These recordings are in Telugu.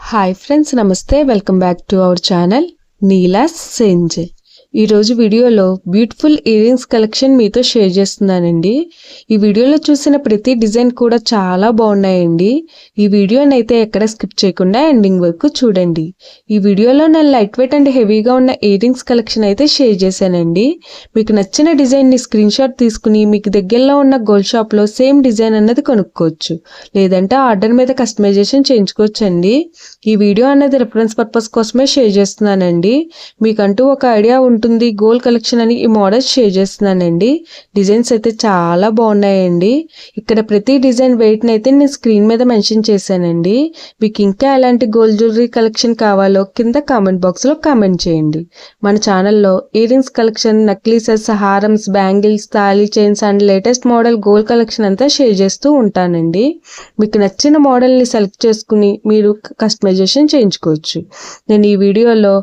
హాయ్ ఫ్రెండ్స్, నమస్తే. Welcome back to our channel Neelas సెంజ్. ఈరోజు వీడియోలో బ్యూటిఫుల్ ఇయర్ రింగ్స్ కలెక్షన్ మీతో షేర్ చేస్తున్నానండి. ఈ వీడియోలో చూసిన ప్రతి డిజైన్ కూడా చాలా బాగున్నాయండి. ఈ వీడియోని అయితే ఎక్కడ స్కిప్ చేయకుండా ఎండింగ్ వరకు చూడండి. ఈ వీడియోలో నేను లైట్ వెయిట్ అండ్ హెవీగా ఉన్న ఇయర్ రింగ్స్ కలెక్షన్ అయితే షేర్ చేశానండి. మీకు నచ్చిన డిజైన్ని స్క్రీన్ షాట్ తీసుకుని మీకు దగ్గరలో ఉన్న గోల్డ్ షాప్లో సేమ్ డిజైన్ అన్నది కొనుక్కోవచ్చు, లేదంటే ఆర్డర్ మీద కస్టమైజేషన్ చేయించుకోవచ్చు అండి. ఈ వీడియో అన్నది రిఫరెన్స్ పర్పస్ కోసమే షేర్ చేస్తున్నానండి. మీకంటూ ఒక ఐడియా ఉంటుంది గోల్డ్ కలెక్షన్ అని ఈ మోడల్స్ షేర్ చేస్తున్నానండి. డిజైన్స్ అయితే చాలా బాగున్నాయండి. ఇక్కడ ప్రతి డిజైన్ వెయిట్ అయితే నేను స్క్రీన్ మీద మెన్షన్ చేశానండి. మీకు ఇంకా ఎలాంటి గోల్డ్ జ్యువెలరీ కలెక్షన్ కావాలో కింద కామెంట్ బాక్స్ లో కామెంట్ చేయండి. మన ఛానల్లో ఇయర్ రింగ్స్ కలెక్షన్, నక్లీసెస్, హారమ్స్, బ్యాంగిల్స్, తాళీ chains and latest model gold collection అంతా షేర్ చేస్తూ ఉంటానండి. మీకు నచ్చిన మోడల్ని సెలెక్ట్ చేసుకుని మీరు కస్టమైజేషన్ చేయించుకోవచ్చు. నేను ఈ వీడియోలో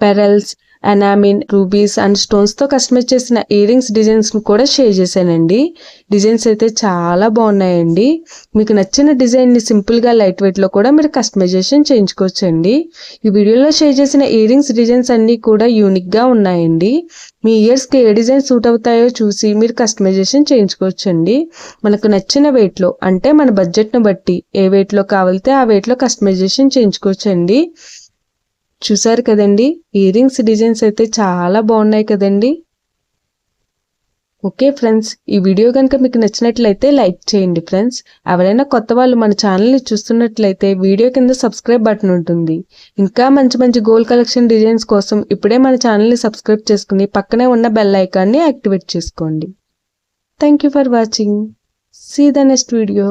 పెరల్స్, ఎనామిన్, రూబీస్ అండ్ స్టోన్స్తో కస్టమైజ్ చేసిన ఇయర్ రింగ్స్ డిజైన్స్ని కూడా షేర్ చేశానండి. డిజైన్స్ అయితే చాలా బాగున్నాయండి. మీకు నచ్చిన డిజైన్ని సింపుల్గా లైట్ వెయిట్లో కూడా మీరు కస్టమైజేషన్ చేయించుకోవచ్చండి. ఈ వీడియోలో షేర్ చేసిన ఇయర్ రింగ్స్ డిజైన్స్ అన్నీ కూడా యూనిక్గా ఉన్నాయండి. మీ ఇయర్స్కి ఏ డిజైన్ సూట్ అవుతాయో చూసి మీరు కస్టమైజేషన్ చేయించుకోవచ్చండి. మనకు నచ్చిన వెయిట్లో, అంటే మన బడ్జెట్ను బట్టి ఏ వెయిట్లో కావాలితే ఆ వెయిట్లో కస్టమైజేషన్ చేయించుకోవచ్చండి. చూసారు కదండి, ఇయర్ రింగ్స్ డిజైన్స్ అయితే చాలా బాగున్నాయి కదండి. ఓకే ఫ్రెండ్స్, ఈ వీడియో కనుక మీకు నచ్చినట్లయితే లైక్ చేయండి ఫ్రెండ్స్. ఎవరైనా కొత్త వాళ్ళు మన ఛానల్ని చూస్తున్నట్లయితే వీడియో కింద సబ్స్క్రైబ్ బటన్ ఉంటుంది. ఇంకా మంచి మంచి గోల్డ్ కలెక్షన్ డిజైన్స్ కోసం ఇప్పుడే మన ఛానల్ని సబ్స్క్రైబ్ చేసుకుని పక్కనే ఉన్న బెల్ ఐకాన్ని యాక్టివేట్ చేసుకోండి. Thank you for watching. See the next video.